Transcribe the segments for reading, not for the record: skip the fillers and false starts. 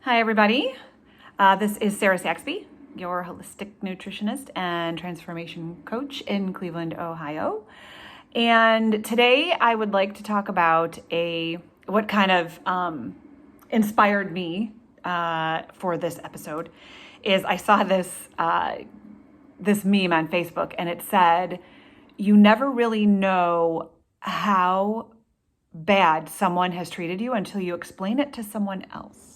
Hi, everybody. This is Sarah Saxby, your holistic nutritionist and transformation coach in Cleveland, Ohio. And today I would like to talk about what kind of inspired me for this episode is I saw this meme on Facebook, and it said, "You never really know how bad someone has treated you until you explain it to someone else."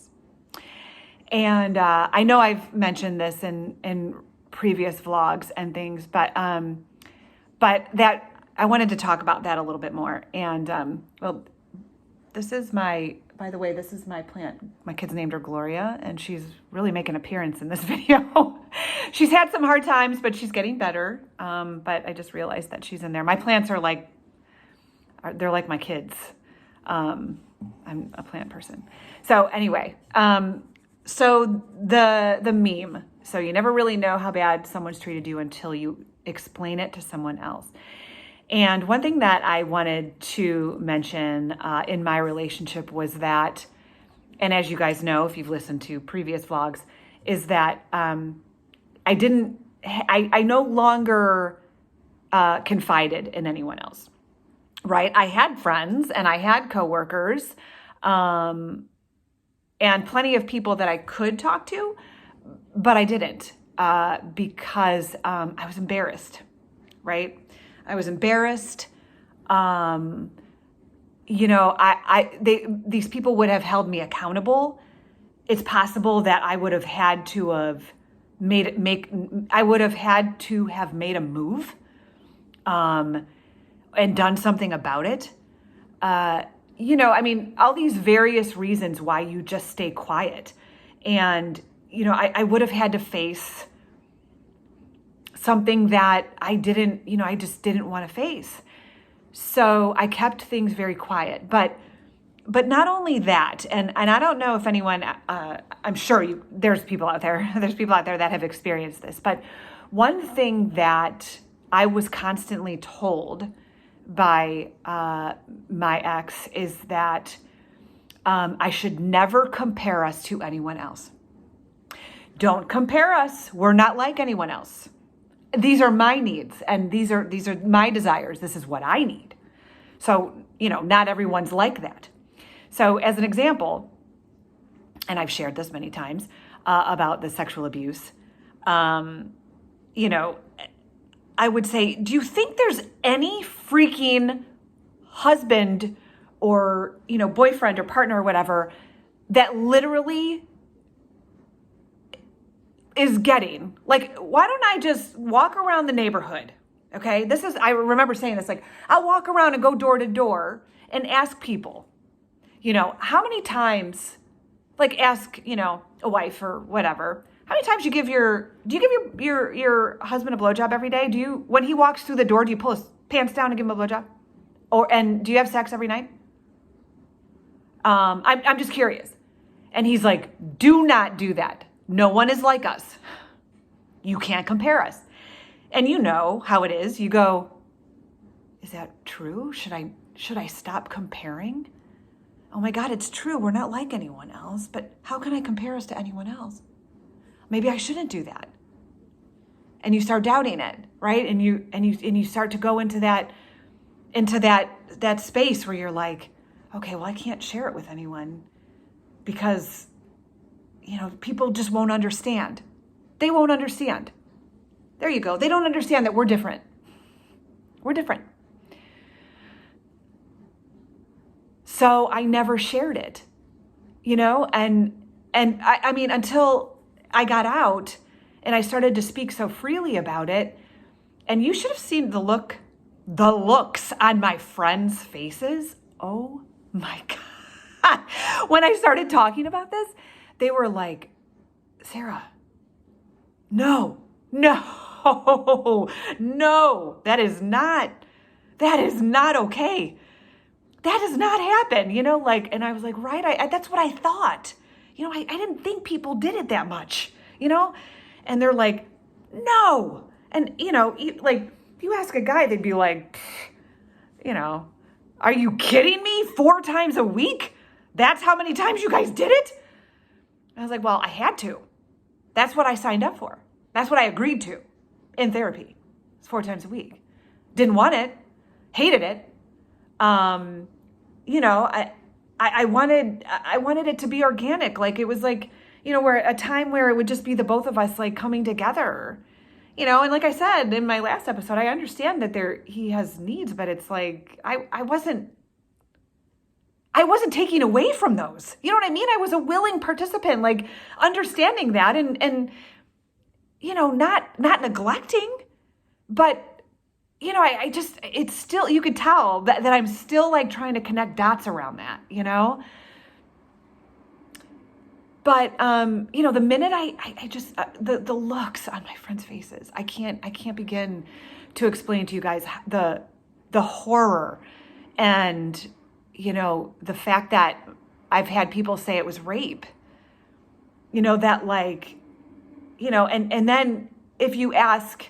And I know I've mentioned this in previous vlogs and things, but that I wanted to talk about that a little bit more. And by the way, this is my plant. My kid's named her Gloria, and she's really making an appearance in this video. She's had some hard times, but she's getting better. But I just realized that she's in there. My plants are they're like my kids. I'm a plant person. So anyway, so the meme, so you never really know how bad someone's treated you until you explain it to someone else. And one thing that I wanted to mention in my relationship was that, and as you guys know, if you've listened to previous vlogs, is that I no longer confided in anyone else, right? I had friends and I had coworkers, and plenty of people that I could talk to, but I didn't because I was embarrassed, right? I was embarrassed. These people would have held me accountable. It's possible that I would have had to have made a move and done something about it. All these various reasons why you just stay quiet. And, I would have had to face something that I just didn't want to face. So I kept things very quiet. But not only that, and I don't know if anyone, I'm sure there's people out there that have experienced this, but one thing that I was constantly told by my ex is that I should never compare us to anyone else. Don't compare us. We're not like anyone else. These are my needs and these are my desires. This is what I need. So, not everyone's like that. So as an example, and I've shared this many times about the sexual abuse, I would say, do you think there's any freaking husband or, boyfriend or partner or whatever that literally is getting, why don't I just walk around the neighborhood? Okay. I remember saying this, I'll walk around and go door to door and ask people, how many times, ask, a wife or whatever, how many times do you give your husband a blowjob every day? When he walks through the door, do you pull his pants down and give him a blowjob? And do you have sex every night? I'm just curious. And he's like, do not do that. No one is like us. You can't compare us. And you know how it is. You go, is that true? Should I stop comparing? Oh my God, it's true. We're not like anyone else, but how can I compare us to anyone else? Maybe I shouldn't do that. And you start doubting it, right? And you start to go into that space where you're like, okay, well, I can't share it with anyone because, people just won't understand. They won't understand. There you go. They don't understand that we're different. We're different. So I never shared it, and until I got out and I started to speak so freely about it. And you should have seen the looks on my friends' faces. Oh my God. When I started talking about this, they were like, Sarah, no, that is not okay. That does not happen, and I was like, right. That's what I thought. I didn't think people did it that much, and they're like, no. And, if you ask a guy, they'd be like, are you kidding me? 4 times a week? That's how many times you guys did it? I was like, well, I had to. That's what I signed up for. That's what I agreed to in therapy. It's 4 times a week. Didn't want it, hated it. You know, I wanted it to be organic. Like it was like, you know, where a time where it would just be the both of us like coming together, you know. And like I said in my last episode, I understand that he has needs, but it's like, I wasn't taking away from those. You know what I mean? I was a willing participant, like understanding that and you know, not neglecting, but you know, I just, it's still, you could tell that I'm still like trying to connect dots around that, you know? But, you know, the minute I just, the looks on my friends' faces, I can't begin to explain to you guys the horror and, you know, the fact that I've had people say it was rape, you know, that like, you know, and then if you ask,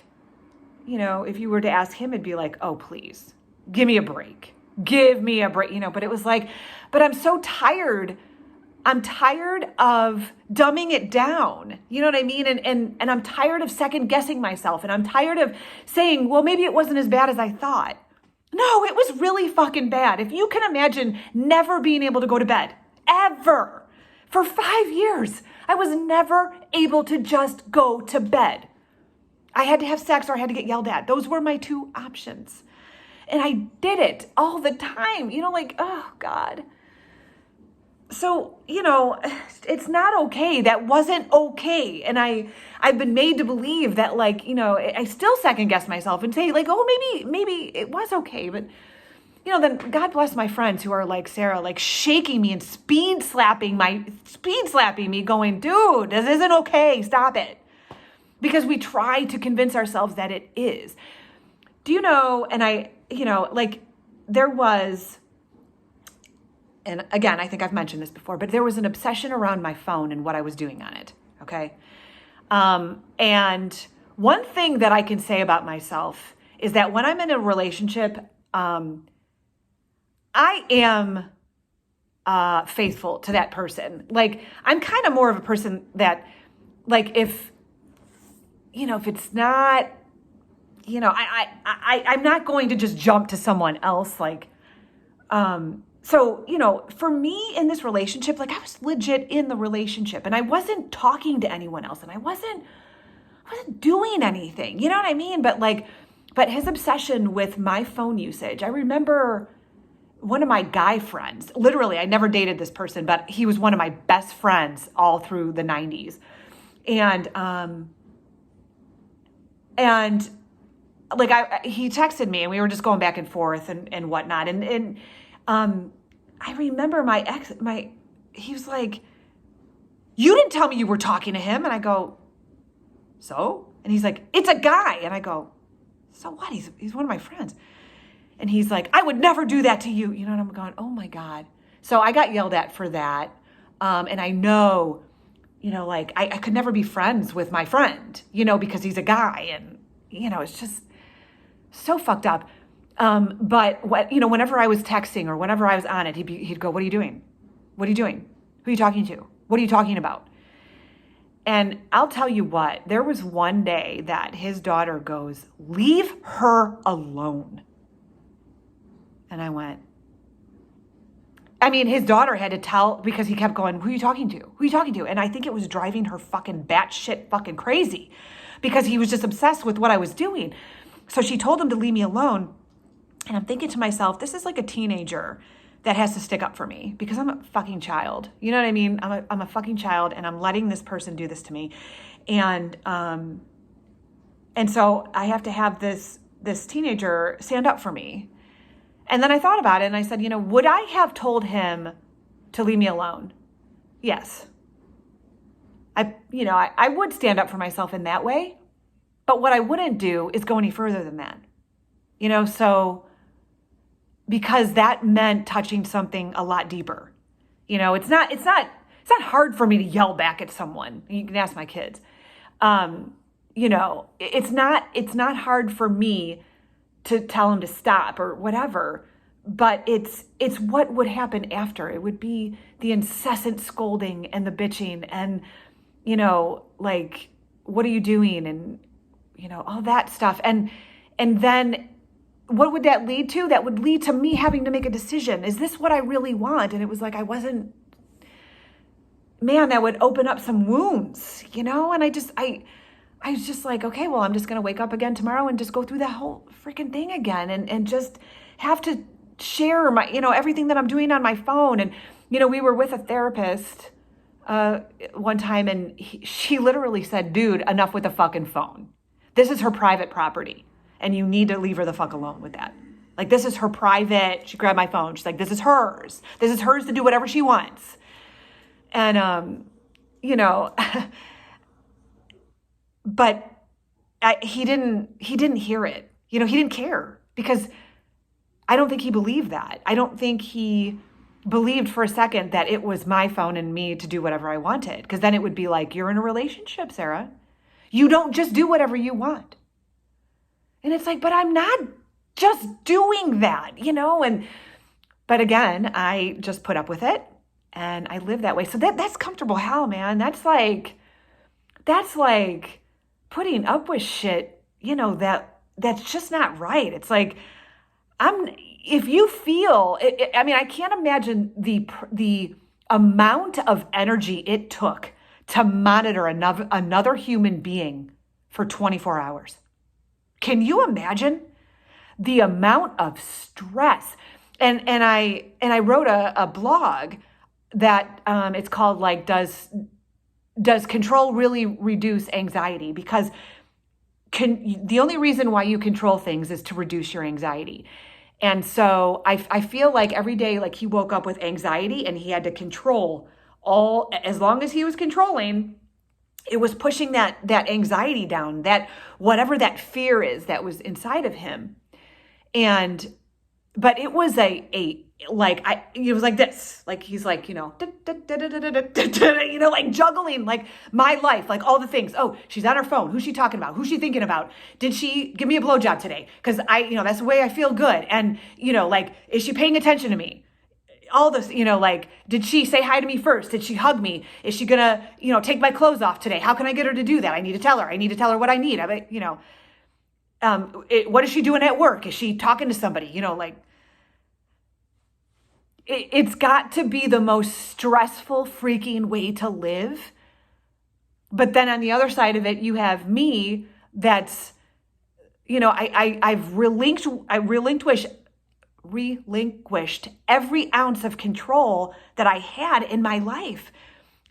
you know, if you were to ask him, it'd be like, oh, please, give me a break. Give me a break, you know, but it was like, but I'm so tired. I'm tired of dumbing it down. You know what I mean? And I'm tired of second guessing myself. And I'm tired of saying, well, maybe it wasn't as bad as I thought. No, it was really fucking bad. If you can imagine never being able to go to bed, ever, for 5 years, I was never able to just go to bed. I had to have sex or I had to get yelled at. Those were my 2 options. And I did it all the time, you know, like, oh God. So, you know, it's not okay. That wasn't okay. And I've been made to believe that, like, you know, I still second guess myself and say like, oh, maybe it was okay. But, you know, then God bless my friends who are like Sarah, like shaking me and speed slapping me going, dude, this isn't okay. Stop it. Because we try to convince ourselves that it is. Do you know, and you know, like there was, and again, I think I've mentioned this before, but there was an obsession around my phone and what I was doing on it, okay? And one thing that I can say about myself is that when I'm in a relationship, I am faithful to that person. Like, I'm kind of more of a person that, like, if it's not, you know, I'm not going to just jump to someone else. Like, so, you know, for me in this relationship, like I was legit in the relationship and I wasn't talking to anyone else and I wasn't doing anything, you know what I mean? But his obsession with my phone usage, I remember one of my guy friends, literally, I never dated this person, but he was one of my best friends all through the 90s. And like he texted me and we were just going back and forth and whatnot. And I remember my ex, he was like, you didn't tell me you were talking to him. And I go, so? And he's like, it's a guy. And I go, so what? He's one of my friends. And he's like, I would never do that to you. You know, and I'm going, oh my God. So I got yelled at for that. And I know, you know, like I could never be friends with my friend, you know, because he's a guy and, you know, it's just so fucked up. But what, you know, whenever I was texting or whenever I was on it, he'd go, what are you doing? What are you doing? Who are you talking to? What are you talking about? And I'll tell you what, there was one day that his daughter goes, leave her alone. And I went, I mean, his daughter had to tell because he kept going, who are you talking to? Who are you talking to? And I think it was driving her fucking batshit fucking crazy because he was just obsessed with what I was doing. So she told him to leave me alone. And I'm thinking to myself, this is like a teenager that has to stick up for me because I'm a fucking child. You know what I mean? I'm a fucking child and I'm letting this person do this to me. And so I have to have this teenager stand up for me. And then I thought about it and I said, you know, would I have told him to leave me alone? Yes. I would stand up for myself in that way, but what I wouldn't do is go any further than that. You know, so because that meant touching something a lot deeper. You know, it's not hard for me to yell back at someone. You can ask my kids. You know, it's not hard for me to tell him to stop or whatever. but it's what would happen after. It would be the incessant scolding and the bitching and, like, what are you doing? And, all that stuff. And then what would that lead to? That would lead to me having to make a decision. Is this what I really want? And it was like, that would open up some wounds, and I was just like, okay, well, I'm just going to wake up again tomorrow and just go through that whole freaking thing again and just have to share my, everything that I'm doing on my phone. And, we were with a therapist one time, and she literally said, dude, enough with the fucking phone. This is her private property, and you need to leave her the fuck alone with that. Like, this is her private. She grabbed my phone. She's like, this is hers. This is hers to do whatever she wants. And, but he didn't hear it. He didn't care, because I don't think he believed that. I don't think he believed for a second that it was my phone and me to do whatever I wanted. Because then it would be like, you're in a relationship, Sarah. You don't just do whatever you want. And it's like, but I'm not just doing that, but again, I just put up with it and I live that way. So that's comfortable hell, man. That's like putting up with shit, that's just not right. It's like, if you feel, I can't imagine the amount of energy it took to monitor another human being for 24 hours. Can you imagine the amount of stress? And I wrote a blog that it's called, like, does control really reduce anxiety? Because the only reason why you control things is to reduce your anxiety. And so I feel like every day, like, he woke up with anxiety and he had to control as long as he was controlling, it was pushing that anxiety down, that whatever that fear is that was inside of him. But it was it was like this, like, he's like, like juggling, like, my life, like, all the things. Oh, she's on her phone. Who's she talking about? Who's she thinking about? Did she give me a blowjob today? Because that's the way I feel good. And, like, is she paying attention to me? All this, like, did she say hi to me first? Did she hug me? Is she gonna, take my clothes off today? How can I get her to do that? I need to tell her what I need. What is she doing at work? Is she talking to somebody? It's got to be the most stressful freaking way to live. But then on the other side of it, you have me that's, I've relinquished every ounce of control that I had in my life.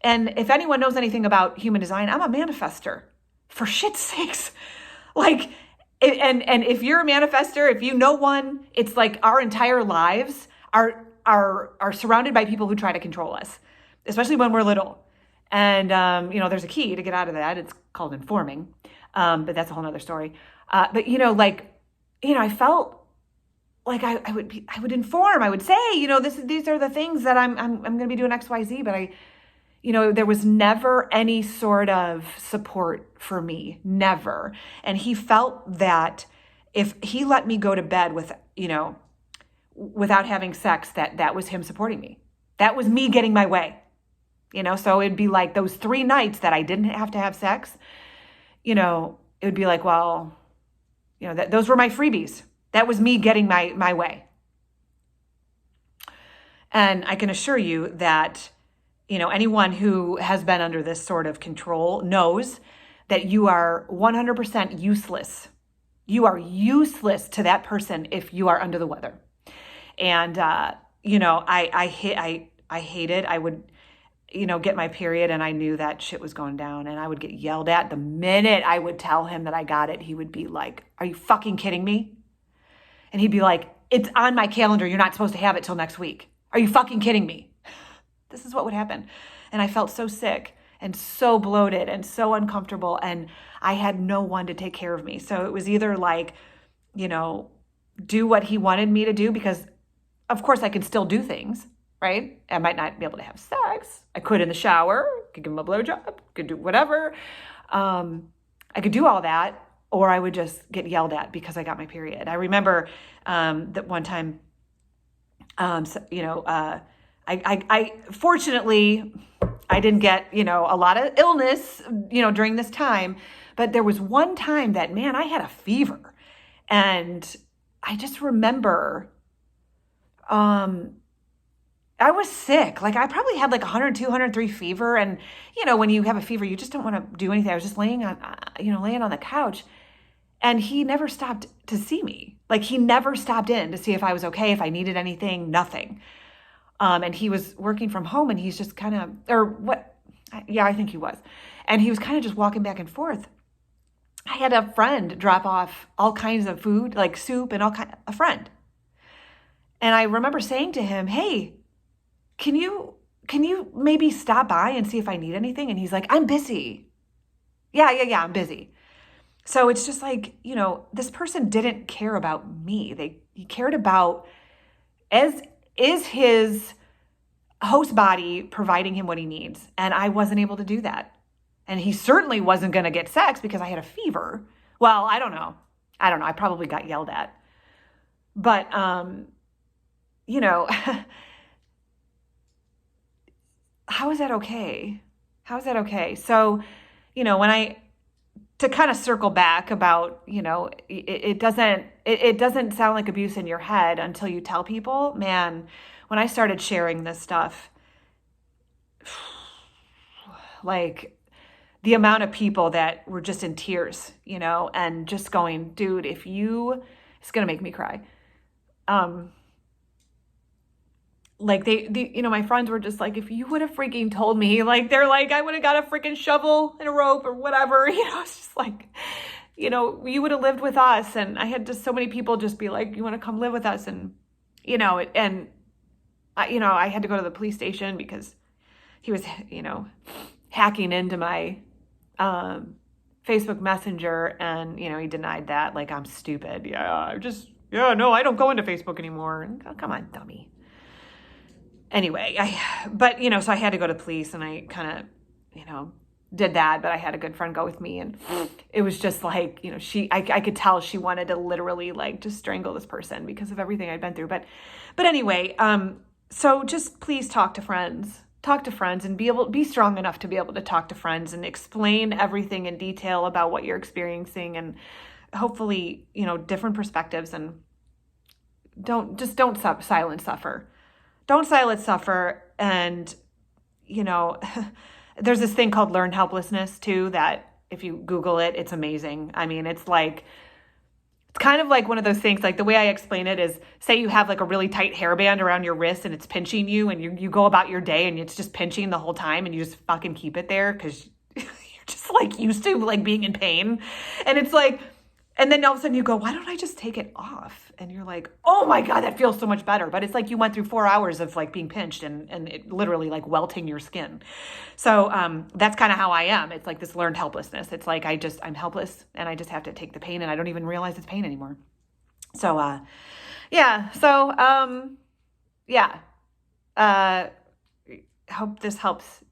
And if anyone knows anything about human design, I'm a manifester, for shit's sakes. Like, and if you're a manifester, if you know one, it's like our entire lives are surrounded by people who try to control us, especially when we're little. And, there's a key to get out of that. It's called informing. But that's a whole nother story. But, I felt like I would inform, I would say, these are the things that I'm going to be doing X, Y, Z. But there was never any sort of support for me, never. And he felt that if he let me go to bed without having sex, that was him supporting me. That was me getting my way, so it'd be like those 3 nights that I didn't have to have sex, it would be like, well, those were my freebies. That was me getting my way. And I can assure you that, anyone who has been under this sort of control knows that you are 100% useless. You are useless to that person if you are under the weather. And, I hated, I would, get my period and I knew that shit was going down and I would get yelled at. The minute I would tell him that I got it, he would be like, are you fucking kidding me? And he'd be like, it's on my calendar. You're not supposed to have it till next week. Are you fucking kidding me? This is what would happen. And I felt so sick and so bloated and so uncomfortable. And I had no one to take care of me. So it was either like, do what he wanted me to do, because of course I could still do things, right? I might not be able to have sex. I could in the shower, could give him a blowjob, could do whatever. I could do all that, or I would just get yelled at because I got my period. I remember that one time So, I fortunately, I didn't get, a lot of illness, during this time, but there was one time that, man, I had a fever, and I just remember, um, I was sick. Like I probably had like 102, 103 fever. And, when you have a fever, you just don't want to do anything. I was just laying on the couch, and he never stopped to see me. Like he never stopped in to see if I was okay, if I needed anything, nothing. And he was working from home, and he's just kind of, or what? Yeah, I think he was. And he was kind of just walking back and forth. I had a friend drop off all kinds of food, like soup and a friend. And I remember saying to him, "Hey, can you maybe stop by and see if I need anything?" And he's like, "I'm busy." Yeah, I'm busy. So it's just like, this person didn't care about me. He cared about, as is his host body providing him what he needs. And I wasn't able to do that. And he certainly wasn't going to get sex because I had a fever. Well, I don't know. I probably got yelled at. But, how is that okay? How is that okay? So, to kind of circle back about, it doesn't sound like abuse in your head until you tell people. Man, when I started sharing this stuff, like the amount of people that were just in tears, and just going, dude, it's going to make me cry. Like my friends were just like, if you would have freaking told me, like, they're like, I would have got a freaking shovel and a rope or whatever, it's just like, you would have lived with us. And I had just so many people just be like, you want to come live with us? And, I had to go to the police station because he was, hacking into my, Facebook Messenger, and, he denied that. Like, I'm stupid. No, I don't go into Facebook anymore. Oh, come on, dummy. Anyway, so I had to go to the police, and I kind of, did that, but I had a good friend go with me, and it was just like, I could tell she wanted to literally like just strangle this person because of everything I'd been through. But anyway, so just please talk to friends and be strong enough to be able to talk to friends and explain everything in detail about what you're experiencing, and hopefully, different perspectives, and don't silence suffer. Don't silence suffer. And, there's this thing called learned helplessness too, that if you Google it, it's amazing. I mean, it's kind of like one of those things, like the way I explain it is, say you have like a really tight hairband around your wrist and it's pinching you, and you go about your day and it's just pinching the whole time, and you just fucking keep it there because you're just like used to like being in pain. And it's like, and then all of a sudden you go, why don't I just take it off? And you're like, oh my God, that feels so much better. But it's like you went through 4 hours of like being pinched and it literally like welting your skin. So that's kind of how I am. It's like this learned helplessness. It's like I'm helpless, and I just have to take the pain, and I don't even realize it's pain anymore. So yeah. So hope this helps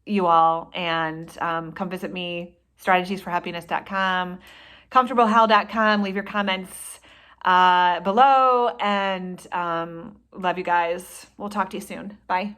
you all, and come visit me, strategiesforhappiness.com. comfortablehell.com. Leave your comments below, and love you guys. We'll talk to you soon. Bye.